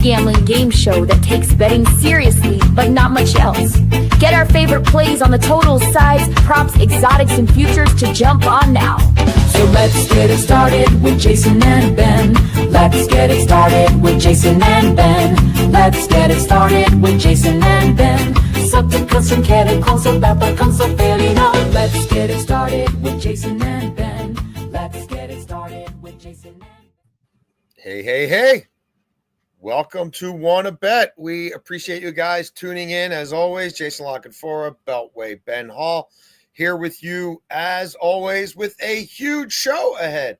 Gambling game show that takes betting seriously, but not much else. Get our favorite plays on the totals, sides, props, exotics, and futures to jump on now. So let's get it started with Jason and Ben. Let's get it started with Jason and Ben. Let's get it started with Jason and Ben. Something custom can't close about but comes so fairly now. Let's get it started with Jason and Ben. Let's get it started with Jason and Ben. Hey. Welcome to Wanna Bet. We appreciate you guys tuning in. As always, Jason Lockenfora, Beltway, Ben Hall, here with you, as always, with a huge show ahead.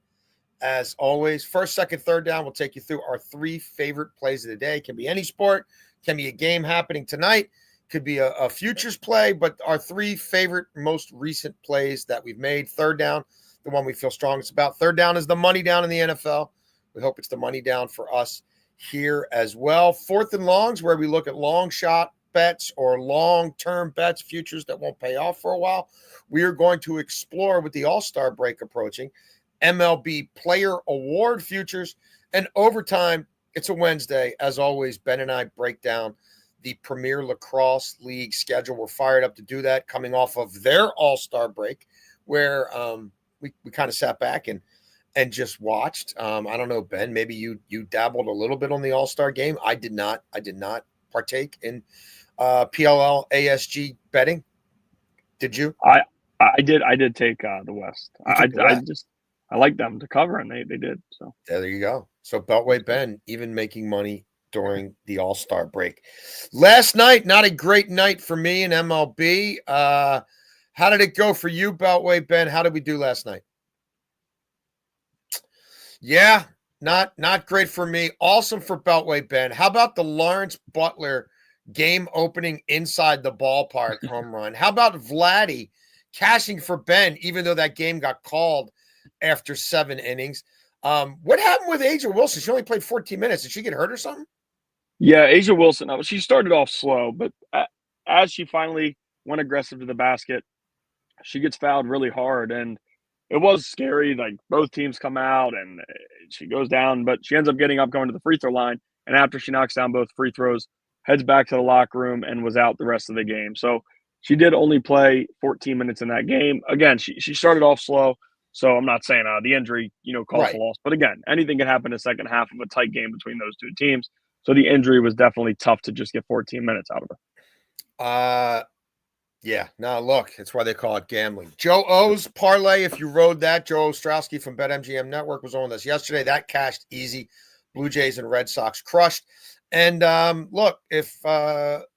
As always, first, second, third down, we'll take you through our three favorite plays of the day. It can be any sport, can be a game happening tonight, could be a futures play, but our three favorite, most recent plays that we've made. Third down, the one we feel strongest about. Third down is the money down in the NFL. We hope it's the money down for us here as well. Fourth and longs, where we look at long shot bets or long-term bets, futures that won't pay off for a while. We are going to explore, with the All-Star break approaching, MLB Player Award futures and overtime. It's a Wednesday. As always, Ben and I break down the Premier Lacrosse League schedule. We're fired up to do that, coming off of their All-Star break, where we kind of sat back and just watched. I don't know, Ben, maybe you dabbled a little bit on the All-Star game. I did not partake in PLL ASG betting. Did you? I did take the West. I like them to cover, and they did. So there you go. So Beltway Ben even making money during the All-Star break. Last night, not a great night for me in MLB. How did it go for you, Beltway Ben? How did we do last night? Yeah, not great for me. Awesome for Beltway Ben. How about the Lawrence Butler game opening inside the ballpark home run? How about Vladdy cashing for Ben, even though that game got called after 7 innings? What happened with Asia Wilson? She only played 14 minutes. Did she get hurt or something? Yeah, Asia Wilson. She started off slow, but as she finally went aggressive to the basket, she gets fouled really hard, and it was scary. Like, both teams come out and she goes down, but she ends up getting up, going to the free throw line. And after she knocks down both free throws, heads back to the locker room and was out the rest of the game. So she did only play 14 minutes in that game. Again, she started off slow. So I'm not saying the injury, caused a loss. But again, anything can happen in the second half of a tight game between those two teams. So the injury was definitely tough to just get 14 minutes out of her. Yeah, no, look, it's why they call it gambling. Joe O's parlay, if you rode that, Joe Ostrowski from BetMGM Network was on with us yesterday. That cashed easy. Blue Jays and Red Sox crushed. And look, if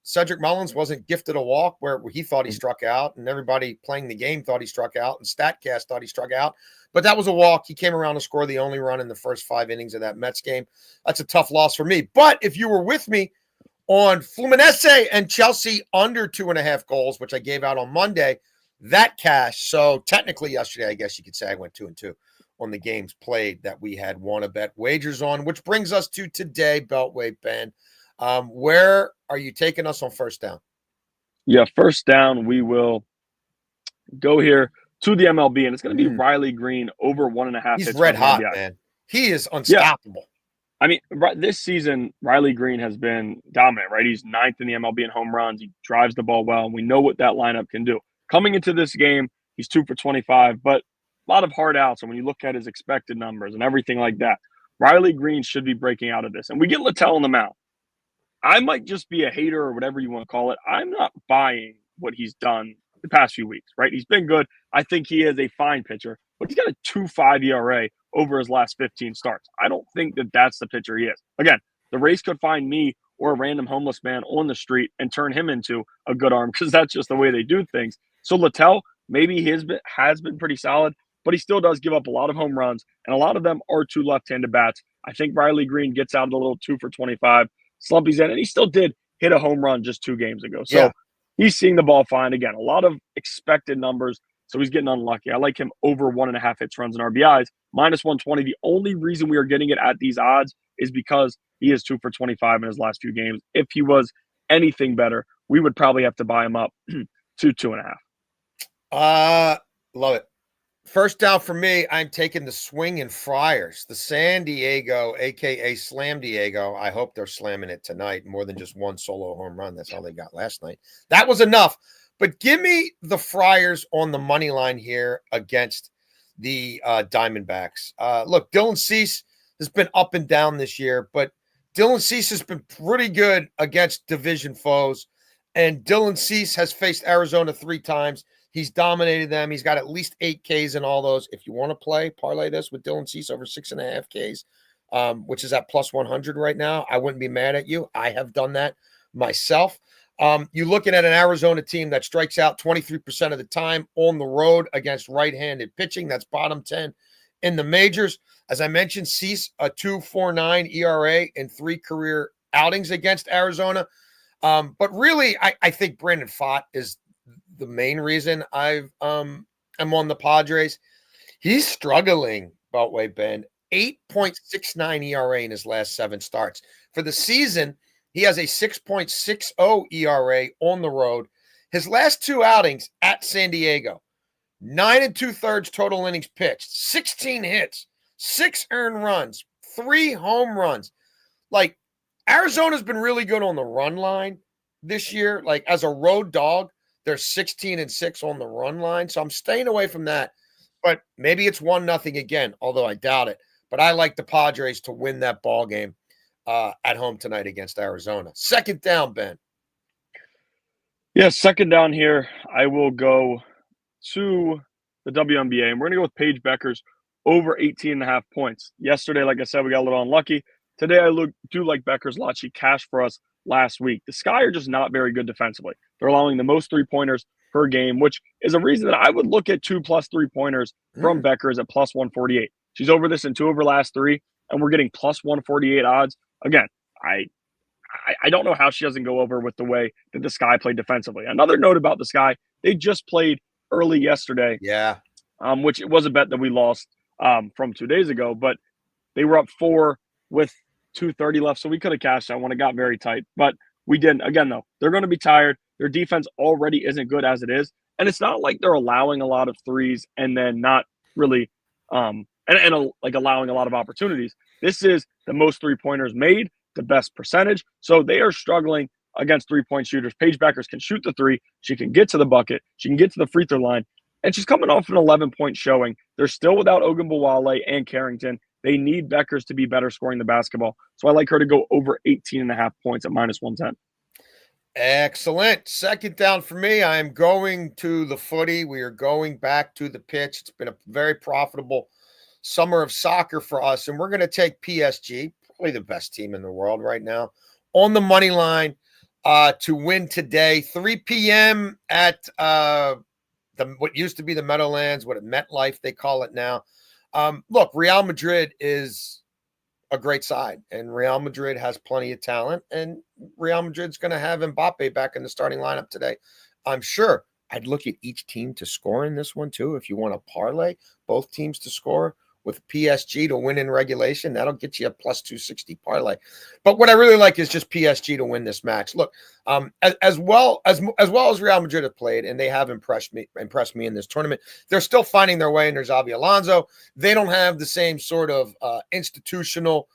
Cedric Mullins wasn't gifted a walk where he thought he struck out, and everybody playing the game thought he struck out, and StatCast thought he struck out, but that was a walk. He came around to score the only run in the first 5 innings of that Mets game. That's a tough loss for me. But if you were with me on Fluminense and Chelsea under 2.5 goals, which I gave out on Monday, that cash. So technically yesterday, I guess you could say I went 2-2 on the games played that we had Wanna Bet wagers on, which brings us to today, Beltway Ben. Where are you taking us on first down? Yeah, first down, we will go here to the MLB, and it's going to be Riley Green over 1.5 He's hits. red hot, man. He is unstoppable. Yeah. I mean, this season, Riley Green has been dominant, right? He's 9th in the MLB in home runs. He drives the ball well, and we know what that lineup can do. Coming into this game, he's 2 for 25, but a lot of hard outs. And when you look at his expected numbers and everything like that, Riley Green should be breaking out of this. And we get Littell on the mound. I might just be a hater or whatever you want to call it. I'm not buying what he's done the past few weeks, right? He's been good. I think he is a fine pitcher, but he's got a 2.5 ERA over his last 15 starts. I don't think that that's the pitcher he is. Again, the race could find me or a random homeless man on the street and turn him into a good arm, because that's just the way they do things. So Littell, maybe has been pretty solid, but he still does give up a lot of home runs, and a lot of them are two left-handed bats. I think Riley Green gets out of the little 2 for 25 slump he's in, and he still did hit a home run just 2 games ago. So he's seeing the ball fine. Again, a lot of expected numbers, so he's getting unlucky. I like him over 1.5 hits, runs, and RBIs, minus 120. The only reason we are getting it at these odds is because he is 2 for 25 in his last few games. If he was anything better, we would probably have to buy him up to 2.5. Love it. First down for me, I'm taking the Swinging Friars, the San Diego, aka Slam Diego. I hope they're slamming it tonight, more than just one solo home run. That's all they got last night. That was enough. But give me the Friars on the money line here against the Diamondbacks. Look, Dylan Cease has been up and down this year, but Dylan Cease has been pretty good against division foes. And Dylan Cease has faced Arizona 3 times. He's dominated them. He's got at least 8 Ks in all those. If you want to parlay this with Dylan Cease over 6.5 Ks, which is at plus 100 right now, I wouldn't be mad at you. I have done that myself. You're looking at an Arizona team that strikes out 23% of the time on the road against right-handed pitching. That's bottom 10 in the majors. As I mentioned, Cease, a 2.49 ERA in 3 career outings against Arizona. But really, I think Brandon Pfaadt is the main reason I'm on the Padres. He's struggling, Beltway Ben. 8.69 ERA in his last 7 starts. For the season, he has a 6.60 ERA on the road. His last 2 outings at San Diego, 9 2/3 total innings pitched, 16 hits, 6 earned runs, 3 home runs. Like, Arizona's been really good on the run line this year. Like, as a road dog, they're 16-6 on the run line. So I'm staying away from that. But maybe it's 1-0 again, although I doubt it. But I like the Padres to win that ball game at home tonight against Arizona. Second down, Ben. Yeah, second down here, I will go to the WNBA, and we're going to go with Paige Beckers over 18.5 points. Yesterday, like I said, we got a little unlucky. Today, I do like Beckers a lot. She cashed for us last week. The Sky are just not very good defensively. They're allowing the most 3-pointers per game, which is a reason that I would look at 2+ 3-pointers from Beckers at plus 148. She's over this in 2 of her last 3, and we're getting plus 148 odds. Again, I don't know how she doesn't go over with the way that the Sky played defensively. Another note about the Sky, they just played early yesterday. Yeah. Which it was a bet that we lost from 2 days ago, but they were up 4 with 2:30 left, so we could have cashed that one. It got very tight, but we didn't. Again, though, they're going to be tired. Their defense already isn't good as it is, and it's not like they're allowing a lot of threes and then not really like allowing a lot of opportunities. This is the most 3-pointers made, the best percentage, so they are struggling against 3-point shooters. Paige Beckers can shoot the 3. She can get to the bucket. She can get to the free throw line, and she's coming off an 11-point showing. They're still without Ogunbowale and Carrington. They need Beckers to be better scoring the basketball. So I like her to go over 18.5 points at minus 110. Excellent. Second down for me. I am going to the footy. We are going back to the pitch. It's been a very profitable summer of soccer for us, and we're going to take PSG, probably the best team in the world right now, on the money line to win today. 3 p.m. at what used to be the Meadowlands, what at MetLife they call it now. Look, Real Madrid is a great side, and Real Madrid has plenty of talent, and Real Madrid's going to have Mbappe back in the starting lineup today. I'm sure. I'd look at each team to score in this one, too. If you want to parlay both teams to score with PSG to win in regulation, that'll get you a plus 260 parlay. But what I really like is just PSG to win this match. Look, as well as Real Madrid have played, and they have impressed me in this tournament, they're still finding their way under Xabi Alonso. They don't have the same sort of institutional,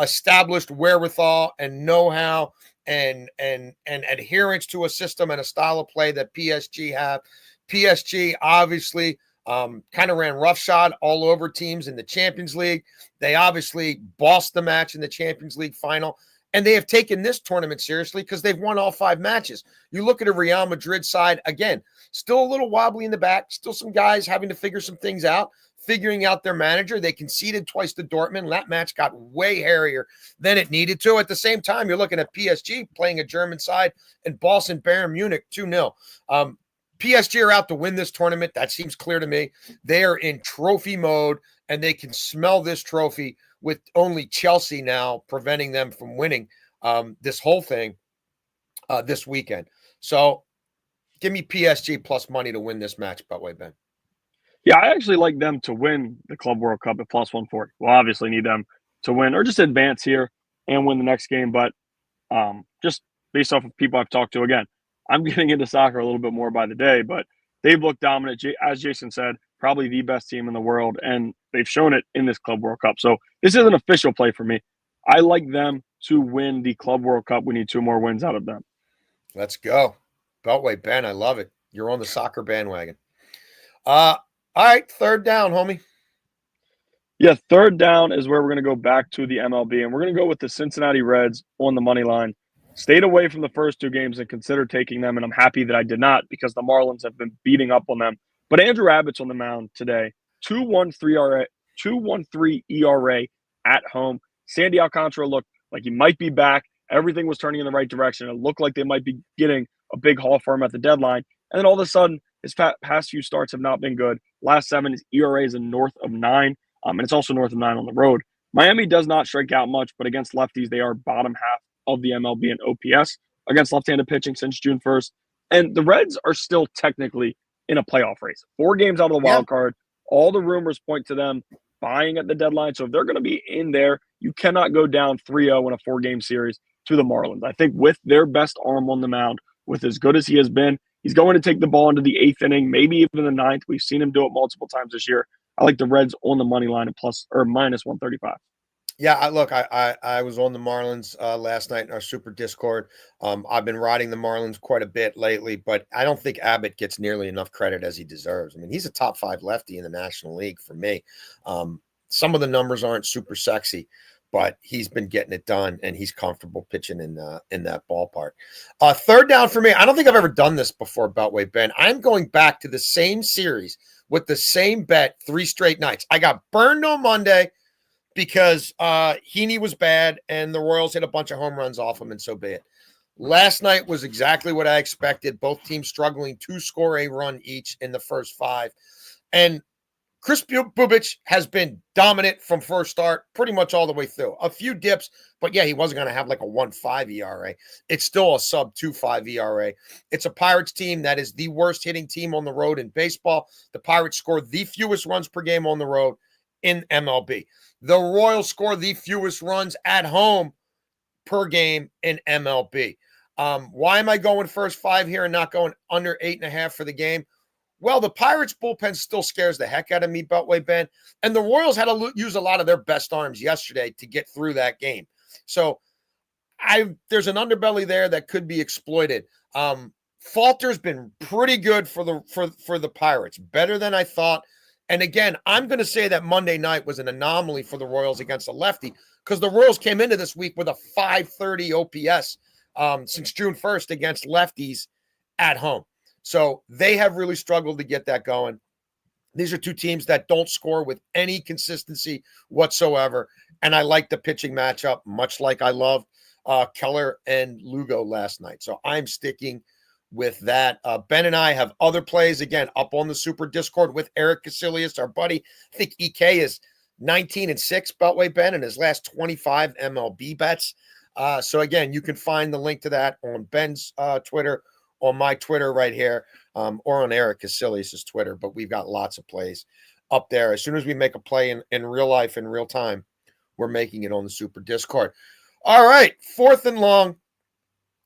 established wherewithal and know-how and adherence to a system and a style of play that PSG have. PSG obviously kind of ran roughshod all over teams in the Champions League. They obviously bossed the match in the Champions League final, and they have taken this tournament seriously because they've won all 5 matches. You look at a Real Madrid side, again, still a little wobbly in the back, still some guys having to figure some things out, figuring out their manager. They conceded twice to Dortmund. That match got way hairier than it needed to. At the same time, you're looking at PSG playing a German side and bossing Bayern Munich 2-0. PSG are out to win this tournament. That seems clear to me. They are in trophy mode, and they can smell this trophy with only Chelsea now preventing them from winning this whole thing this weekend. So give me PSG plus money to win this match, Beltway Ben. Yeah, I actually like them to win the Club World Cup at plus 140. We'll obviously need them to win or just advance here and win the next game. But just based off of people I've talked to, again, I'm getting into soccer a little bit more by the day, but they've looked dominant. As Jason said, probably the best team in the world, and they've shown it in this Club World Cup. So this is an official play for me. I like them to win the Club World Cup. We need 2 more wins out of them. Let's go. Beltway Ben, I love it. You're on the soccer bandwagon. All right, third down, homie. Yeah, third down is where we're going to go back to the MLB, and we're going to go with the Cincinnati Reds on the money line. Stayed away from the first 2 games and considered taking them, and I'm happy that I did not because the Marlins have been beating up on them. But Andrew Abbott's on the mound today. 2.13 ERA at home. Sandy Alcantara looked like he might be back. Everything was turning in the right direction. It looked like they might be getting a big haul for him at the deadline. And then all of a sudden, his past few starts have not been good. Last 7, his ERA is north of 9, and it's also north of 9 on the road. Miami does not strike out much, but against lefties, they are bottom half of the MLB in OPS against left-handed pitching since June 1st. And the Reds are still technically in a playoff race. 4 games out of the wild card. All the rumors point to them buying at the deadline. So if they're going to be in there, you cannot go down 3-0 in a 4-game series to the Marlins. I think with their best arm on the mound, with as good as he has been, he's going to take the ball into the 8th inning, maybe even the 9th. We've seen him do it multiple times this year. I like the Reds on the money line at minus 135. Yeah, I was on the Marlins last night in our Super Discord. I've been riding the Marlins quite a bit lately, but I don't think Abbott gets nearly enough credit as he deserves. I mean, he's a top 5 lefty in the National League for me. Some of the numbers aren't super sexy, but he's been getting it done, and he's comfortable pitching in that ballpark. Third down for me. I don't think I've ever done this before, Beltway Ben. I'm going back to the same series with the same bet 3 straight nights. I got burned on Monday because Heaney was bad and the Royals hit a bunch of home runs off him, and so be it. Last night was exactly what I expected. Both teams struggling to score a run each in the first 5. And Chris Bubic has been dominant from first start pretty much all the way through. A few dips, but yeah, he wasn't going to have like a 1.5 ERA. It's still a sub 2.5 ERA. It's a Pirates team that is the worst hitting team on the road in baseball. The Pirates score the fewest runs per game on the road in MLB. The Royals score the fewest runs at home per game in MLB. Why am I going first 5 here and not going under 8.5 for the game? Well, the Pirates bullpen still scares the heck out of me, Beltway Ben, and the Royals had to use a lot of their best arms yesterday to get through that game. So there's an underbelly there that could be exploited. Falter's been pretty good for the Pirates, better than I thought. And again, I'm going to say that Monday night was an anomaly for the Royals against a lefty because the Royals came into this week with a 530 OPS since June 1st against lefties at home. So they have really struggled to get that going. These are 2 teams that don't score with any consistency whatsoever. And I like the pitching matchup, much like I loved Keller and Lugo last night. So I'm sticking with that. Ben and I have other plays, again, up on the Super Discord with Eric Casillas, our buddy. I think EK is 19-6, Beltway Ben, in his last 25 MLB bets. So again, you can find the link to that on Ben's Twitter, on my Twitter right here, or on Eric Casillas' Twitter. But we've got lots of plays up there. As soon as we make a play in real life, in real time, we're making it on the Super Discord. All right, 4th and long.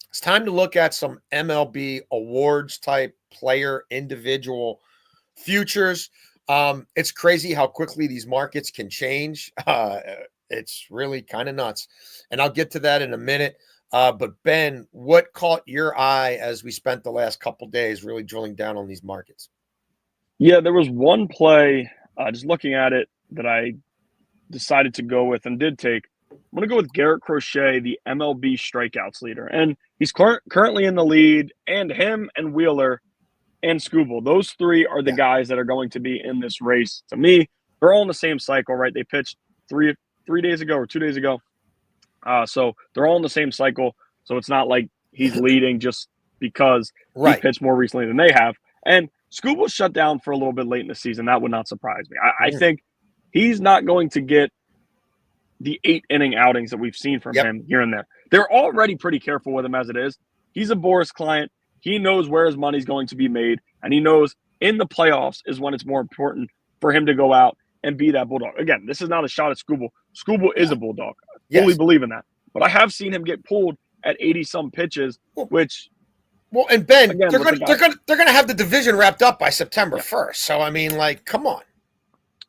It's time to look at some MLB awards type player individual futures. It's crazy how quickly these markets can change. It's really kind of nuts. And I'll get to that in a minute. But Ben, what caught your eye as we spent the last couple days really drilling down on these markets? Yeah, there was one play, just looking at it, that I decided to go with and did take. I'm going to go with Garrett Crochet, the MLB strikeouts leader. And he's currently in the lead, and him and Wheeler and Skubal. Those 3 are the guys that are going to be in this race. To me, they're all in the same cycle, right? They pitched 3 days ago or 2 days ago. So they're all in the same cycle. So it's not like he's leading just because he pitched more recently than they have. And Skubal shut down for a little bit late in the season. That would not surprise me. I think he's not going to get the 8-inning outings that we've seen from him here and there. They're already pretty careful with him as it is. He's a Boris client. He knows where his money's going to be made, and he knows in the playoffs is when it's more important for him to go out and be that bulldog. Again, this is not a shot at Skubal. Skubal is a bulldog. I fully believe in that. But I have seen him get pulled at 80-some pitches, which Well, and Ben, Again, they're with the going guy- they're going to have the division wrapped up by September 1st. So I mean, like, come on.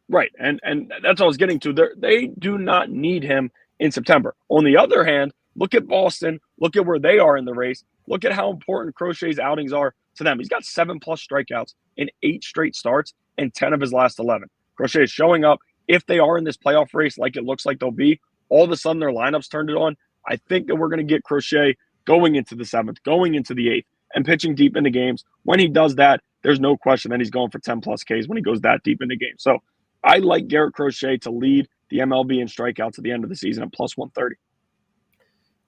Right, and that's what I was getting to. They do not need him in September. On the other hand, look at Boston. Look at where they are in the race. Look at how important Crochet's outings are to them. He's got 7+ strikeouts in 8 straight starts and 10 of his last 11. Crochet is showing up. If they are in this playoff race, like it looks like they'll be, all of a sudden their lineups turned it on. I think that we're going to get Crochet going into the 7th, going into the 8th, and pitching deep into games. When he does that, there's no question that he's going for 10+ Ks when he goes that deep into games. So I like Garrett Crochet to lead the MLB in strikeouts at the end of the season at plus 130.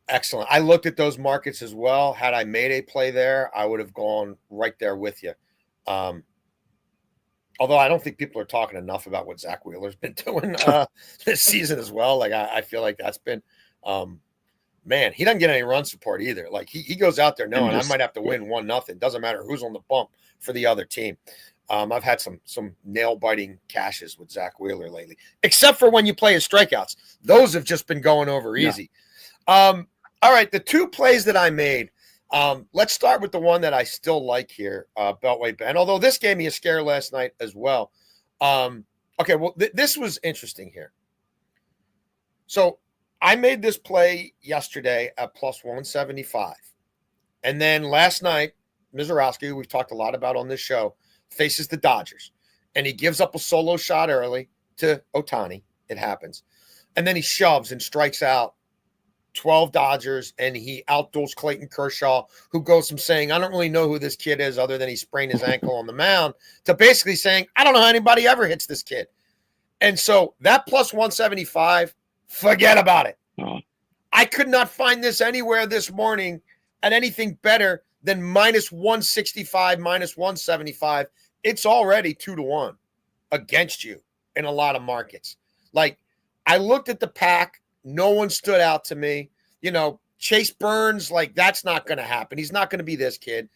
Excellent. I looked at those markets as well. Had I made a play there, I would have gone right there with you. Although I don't think people are talking enough about what Zach Wheeler's been doing this season as well. Like I feel like that's been, man, he doesn't get any run support either. Like he goes out there knowing I might have to win 1-0. Doesn't matter who's on the bump for the other team. I've had some nail biting cashes with Zach Wheeler lately, except for when you play his strikeouts. Those have just been going over easy. All right, the 2 plays that I made. Let's start with the one that I still like here, Beltway Ben. Although this gave me a scare last night as well. Okay, well this was interesting here. So I made this play yesterday at plus 175, and then last night, Mizorowski, who we've talked a lot about on this show, faces the Dodgers, and he gives up a solo shot early to Ohtani. It happens. And then he shoves and strikes out 12 Dodgers, and he outduels Clayton Kershaw, who goes from saying, I don't really know who this kid is other than he sprained his ankle on the mound, to basically saying, I don't know how anybody ever hits this kid. And so that plus 175, forget about it. Oh. I could not find this anywhere this morning at anything better than minus 165, minus 175. It's already 2-1 against you in a lot of markets. Like, I looked at the pack. No one stood out to me. You know, Chase Burns, like, that's not going to happen. He's not going to be this kid.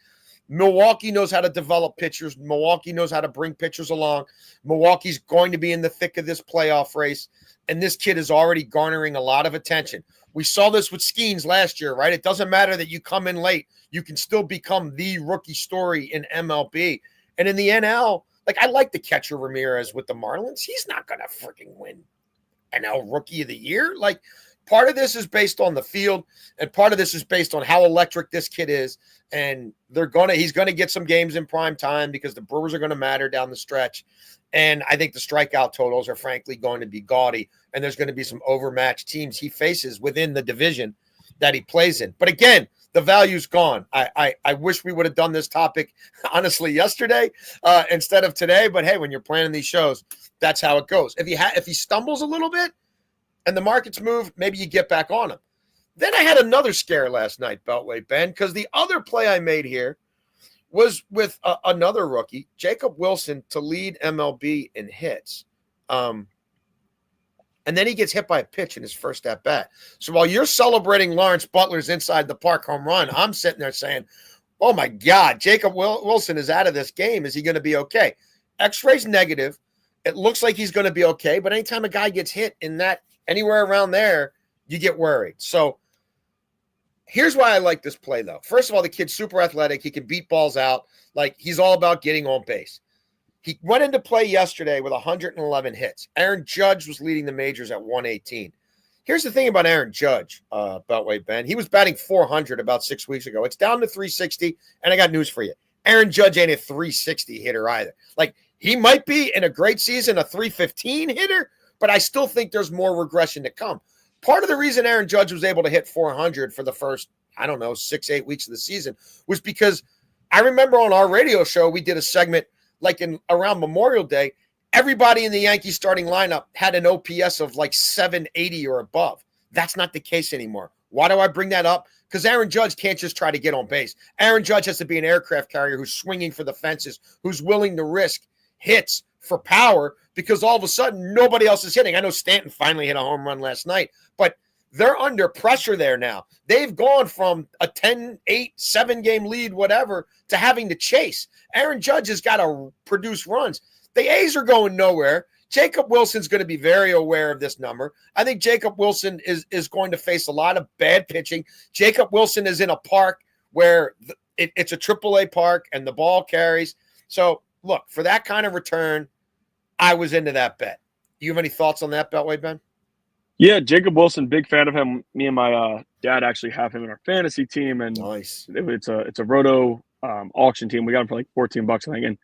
Milwaukee knows how to develop pitchers. Milwaukee knows how to bring pitchers along. Milwaukee's going to be in the thick of this playoff race, and this kid is already garnering a lot of attention. We saw this with Skeens last year, right? It doesn't matter that you come in late. You can still become the rookie story in MLB. And in the NL, like, I like the catcher Ramirez with the Marlins. He's not going to freaking win NL Rookie of the Year. Like, part of this is based on the field, and part of this is based on how electric this kid is. And he's going to get some games in prime time because the Brewers are going to matter down the stretch. And I think the strikeout totals are frankly going to be gaudy, and there's going to be some overmatched teams he faces within the division that he plays in. But again, the value's gone. I wish we would have done this topic, honestly, yesterday instead of today. But hey, when you're planning these shows, that's how it goes. If he stumbles a little bit and the markets move, maybe you get back on him. Then I had another scare last night, Beltway Ben, because the other play I made here was with another rookie, Jacob Wilson, to lead MLB in hits. And then he gets hit by a pitch in his first at bat. So while you're celebrating Lawrence Butler's inside the park home run, I'm sitting there saying, oh my God, Jacob Wilson is out of this game. Is he going to be okay? X-ray's negative. It looks like he's going to be okay. But anytime a guy gets hit in that, anywhere around there, you get worried. So here's why I like this play, though. First of all, the kid's super athletic. He can beat balls out. Like, he's all about getting on base. He went into play yesterday with 111 hits. Aaron Judge was leading the majors at 118. Here's the thing about Aaron Judge, Beltway Ben. He was batting 400 about 6 weeks ago. It's down to 360, and I got news for you. Aaron Judge ain't a 360 hitter either. Like, he might be in a great season a 315 hitter, but I still think there's more regression to come. Part of the reason Aaron Judge was able to hit 400 for the first, 6-8 weeks of the season was because I remember on our radio show, we did a segment like around Memorial Day, everybody in the Yankees starting lineup had an OPS of like 780 or above. That's not the case anymore. Why do I bring that up? Because Aaron Judge can't just try to get on base. Aaron Judge has to be an aircraft carrier who's swinging for the fences, who's willing to risk hits for power, because all of a sudden nobody else is hitting. I know Stanton finally hit a home run last night, but they're under pressure there now. They've gone from a 10-8, 7-game lead, whatever, to having to chase. Aaron Judge has got to produce runs. The A's are going nowhere. Jacob Wilson's going to be very aware of this number. I think Jacob Wilson is going to face a lot of bad pitching. Jacob Wilson is in a park where it's a AAA park and the ball carries. So look, for that kind of return, I was into that bet. You have any thoughts on that, Beltway Ben? Yeah, Jacob Wilson, big fan of him. Me and my dad actually have him in our fantasy team, and Nice. it's a roto auction team. We got him for like $14, I think. And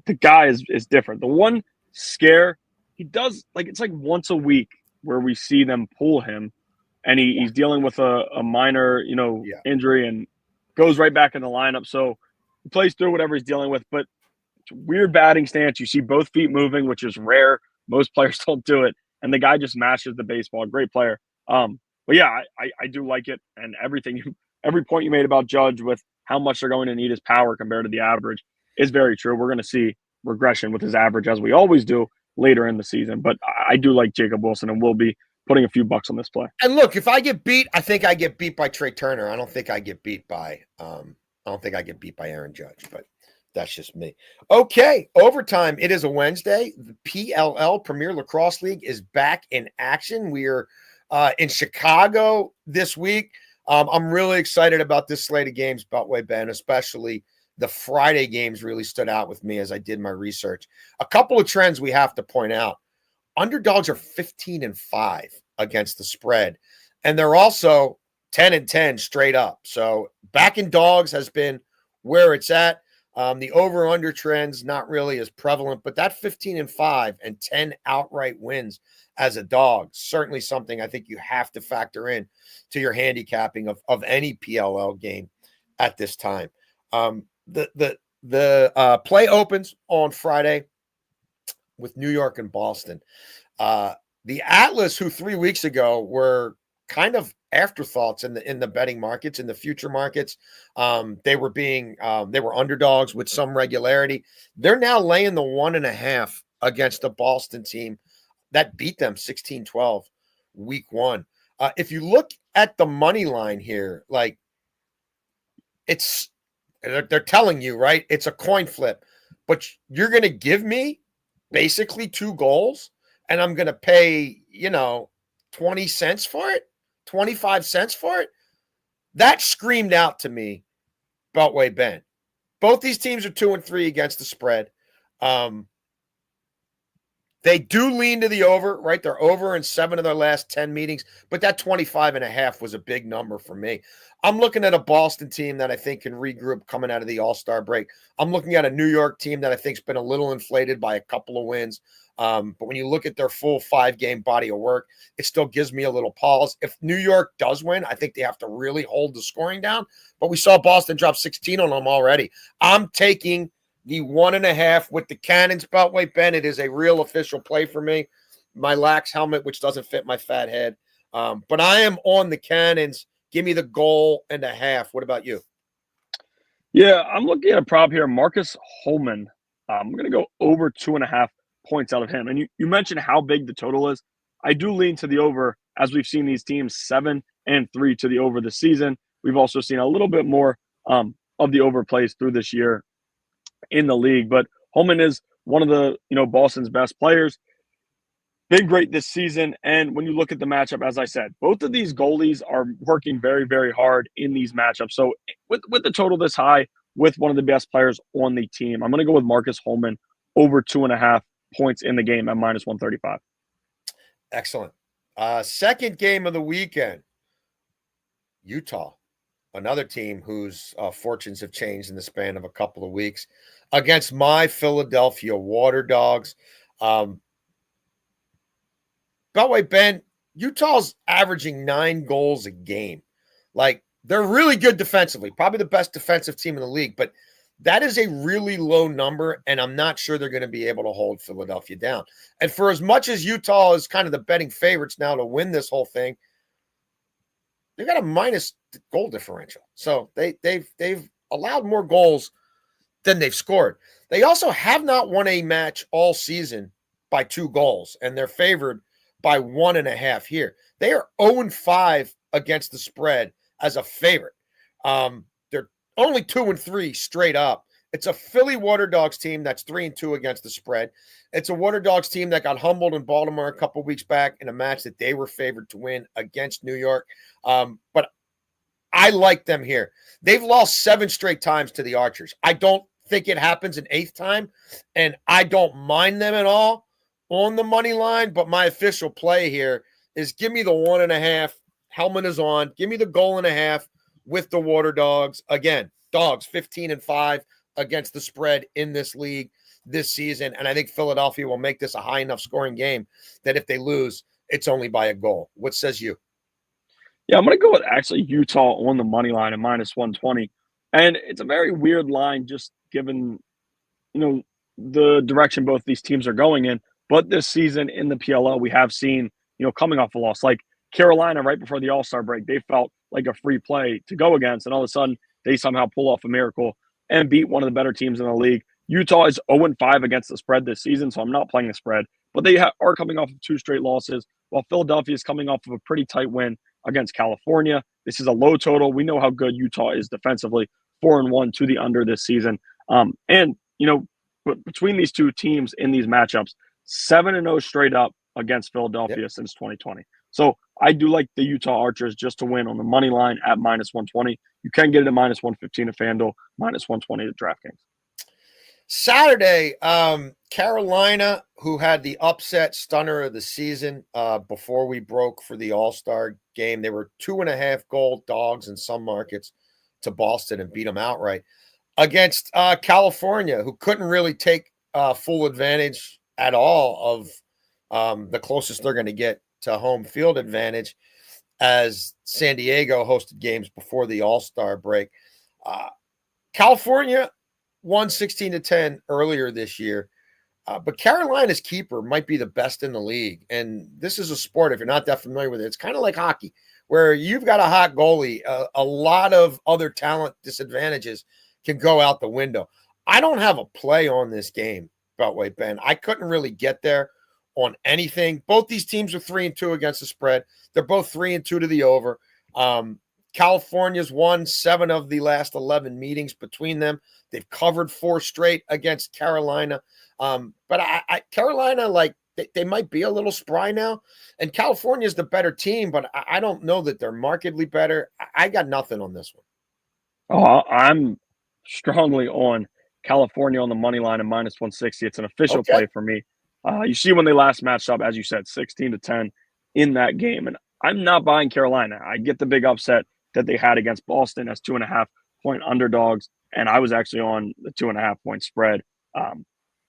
the guy is different. The one scare he does, like, it's like once a week where we see them pull him, and he's dealing with a minor, injury, and goes right back in the lineup. So he plays through whatever he's dealing with, but it's a weird batting stance. You see both feet moving, which is rare. Most players don't do it, and the guy just mashes the baseball. Great player. But yeah, I do like it, and every point you made about Judge with how much they're going to need his power compared to the average is very true. We're going to see regression with his average, as we always do later in the season. But I do like Jacob Wilson, and we'll be putting a few bucks on this play. And look, if I get beat, I think I get beat by Trey Turner. I don't think I get beat by Aaron Judge, but that's just me. Okay, overtime. It is a Wednesday. The PLL, Premier Lacrosse League, is back in action. We are in Chicago this week. I'm really excited about this slate of games, Beltway Ben, especially the Friday games really stood out with me as I did my research. A couple of trends we have to point out. Underdogs are 15-5 against the spread, and they're also 10-10 straight up. So backing dogs has been where it's at. The over-under trends not really as prevalent, but that 15-5 and 10 outright wins as a dog, certainly something I think you have to factor in to your handicapping of any PLL game at this time. The play opens on Friday with New York and Boston. The Atlas, who 3 weeks ago were kind of afterthoughts in the betting markets, in the future markets, they were underdogs with some regularity. They're now laying the 1.5 against the Boston team that beat them 16-12 week one. If you look at the money line here, like they're telling you, right? It's a coin flip, but you're going to give me basically 2 goals and I'm going to pay, 20 cents for it, 25 cents for it. That screamed out to me, Beltway Ben. Both these teams are 2-3 against the spread. They do lean to the over, right? They're over in 7 of their last 10 meetings, but that 25.5 was a big number for me. I'm looking at a Boston team that I think can regroup coming out of the All-Star break. I'm looking at a New York team that I think's been a little inflated by a couple of wins. But when you look at their full 5-game body of work, it still gives me a little pause. If New York does win, I think they have to really hold the scoring down. But we saw Boston drop 16 on them already. I'm taking the 1.5 with the Cannons, Beltway Ben. It is a real official play for me. My lax helmet, which doesn't fit my fat head. But I am on the Cannons. Give me the 1.5. What about you? Yeah, I'm looking at a prop here. Marcus Holman. I'm going to go over 2.5 points out of him. And you mentioned how big the total is. I do lean to the over, as we've seen these teams 7-3 to the over this season. We've also seen a little bit more of the overplays through this year in the league. But Holman is one of the, Boston's best players. Been great this season. And when you look at the matchup, as I said, both of these goalies are working very, very hard in these matchups. So with the total this high, with one of the best players on the team, I'm going to go with Marcus Holman over 2.5 points in the game at minus 135. Excellent. Second game of the weekend, Utah, another team whose fortunes have changed in the span of a couple of weeks, against my Philadelphia Water Dogs. Beltway Ben, Utah's averaging 9 goals a game. Like, they're really good defensively, probably the best defensive team in the league, but that is a really low number, and I'm not sure they're going to be able to hold Philadelphia down. And for as much as Utah is kind of the betting favorites now to win this whole thing, they got a minus goal differential. So they've allowed more goals than they've scored. They also have not won a match all season by 2 goals, and they're favored by 1.5 here. They are 0-5 against the spread as a favorite. They're only 2-3 straight up. It's a Philly Water Dogs team that's 3-2 against the spread. It's a Water Dogs team that got humbled in Baltimore a couple weeks back in a match that they were favored to win against New York. But I I like them here. They've lost 7 straight times to the Archers. I don't think it happens an 8th time, and I don't mind them at all on the money line, but my official play here is give me the 1.5. Helmet is on. Give me the goal and a half with the Water Dogs. Again, Dogs 15-5 against the spread in this league this season, and I think Philadelphia will make this a high enough scoring game that if they lose, it's only by a goal. What says you? Yeah, I'm going to go with actually Utah on the money line at -120. And it's a very weird line just given, the direction both these teams are going in. But this season in the PLL, we have seen, coming off a loss, like Carolina right before the All-Star break, they felt like a free play to go against. And all of a sudden, they somehow pull off a miracle and beat one of the better teams in the league. Utah is 0-5 against the spread this season, so I'm not playing the spread. But they are coming off of 2 straight losses, while Philadelphia is coming off of a pretty tight win against California. This is a low total. We know how good Utah is defensively, 4-1 to the under this season. Between these two teams in these matchups, 7-0 straight up against Philadelphia since 2020. So I do like the Utah Archers just to win on the money line at -120. You can get it at -115 at FanDuel, -120 at DraftKings. Saturday, Carolina, who had the upset stunner of the season before we broke for the All-Star game. They were 2.5-goal dogs in some markets to Boston and beat them outright. Against California, who couldn't really take full advantage at all of the closest they're going to get to home field advantage, as San Diego hosted games before the All-Star break. California won 16-10 earlier this year, but Carolina's keeper might be the best in the league. And this is a sport, if you're not that familiar with it, it's kind of like hockey, where you've got a hot goalie. A lot of other talent disadvantages can go out the window. I don't have a play on this game, Beltway Ben. I couldn't really get there on anything. Both these teams are 3-2 against the spread. They're both 3-2 to the over. California's won 7 of the last 11 meetings between them. They've covered 4 straight against Carolina. But Carolina, they might be a little spry now. And California's the better team, but I don't know that they're markedly better. I got nothing on this one. Oh, I'm strongly on California on the money line at -160. It's an official play for me. You see when they last matched up, as you said, 16-10 in that game. And I'm not buying Carolina. I get the big upset that they had against Boston as 2.5-point underdogs. And I was actually on the 2.5-point spread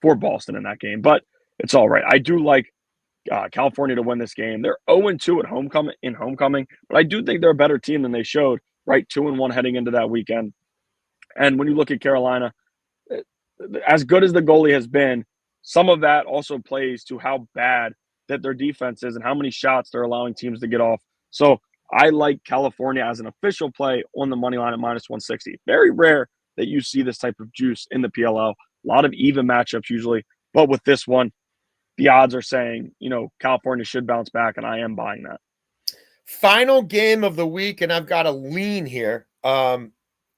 for Boston in that game. But it's all right. I do like California to win this game. They're 0-2 at homecoming, but I do think they're a better team than they showed, right? 2-1 heading into that weekend. And when you look at Carolina, as good as the goalie has been, some of that also plays to how bad that their defense is and how many shots they're allowing teams to get off. So I like California as an official play on the money line at -160. Very rare that you see this type of juice in the PLL. A lot of even matchups usually. But with this one, the odds are saying, California should bounce back, and I am buying that. Final game of the week, and I've got a lean here.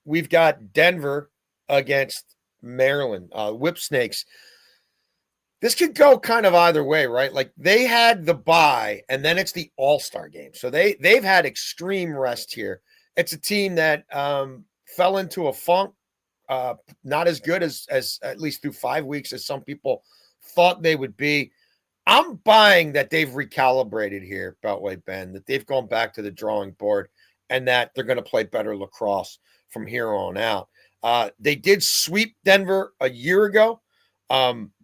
We've got Denver against Maryland, Whip Snakes. This could go kind of either way, right? Like they had the bye, and then it's the All-Star game. So they've had extreme rest here. It's a team that fell into a funk, not as good as at least through 5 weeks as some people thought they would be. I'm buying that they've recalibrated here, Beltway Ben, that they've gone back to the drawing board and that they're going to play better lacrosse from here on out. They did sweep Denver a year ago.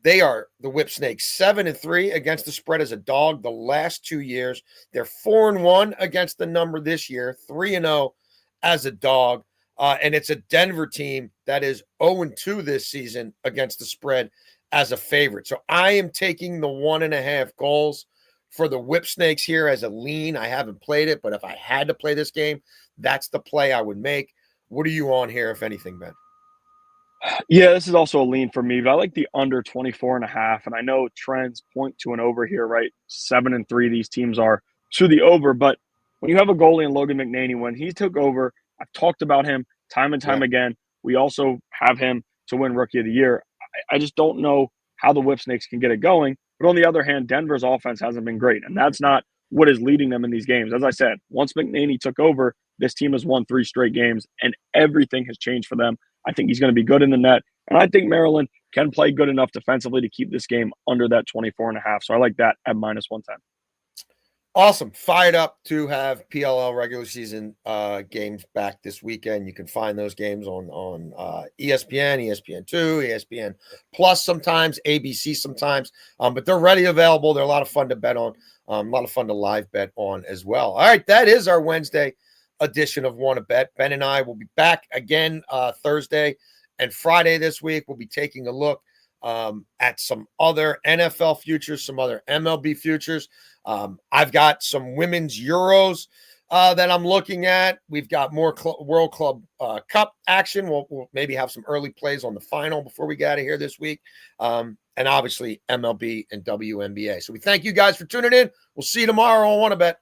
They are the Whip Snakes 7-3 against the spread as a dog the last 2 years. They're 4-1 against the number this year, 3-0 as a dog. And it's a Denver team that is 0-2 this season against the spread as a favorite. So I am taking the 1.5 goals for the Whip Snakes here as a lean. I haven't played it, but if I had to play this game, that's the play I would make. What are you on here, if anything, Ben? Yeah, this is also a lean for me, but I like the under 24.5. And I know trends point to an over here, right? 7-3, these teams are to the over. But when you have a goalie in Logan McNaney, when he took over, I've talked about him time and time again. We also have him to win Rookie of the Year. I just don't know how the Whip Snakes can get it going. But on the other hand, Denver's offense hasn't been great, and that's not what is leading them in these games. As I said, once McNaney took over, This team has won 3 straight games, and everything has changed for them. I think he's going to be good in the net, and I think Maryland can play good enough defensively to keep this game under that 24.5. So I like that at -110. Awesome. Fired up to have PLL regular season games back this weekend. You can find those games on ESPN, ESPN2, ESPN Plus sometimes, ABC sometimes. But they're ready available. They're a lot of fun to bet on, a lot of fun to live bet on as well. All right, that is our Wednesday edition of Wanna Bet. Ben and I will be back again Thursday and Friday this week. We'll be taking a look at some other NFL futures, some other MLB futures. I've got some women's Euros that I'm looking at. We've got more World Club Cup action. We'll maybe have some early plays on the final before we get out of here this week. And obviously MLB and WNBA. So we thank you guys for tuning in. We'll see you tomorrow on Wanna Bet.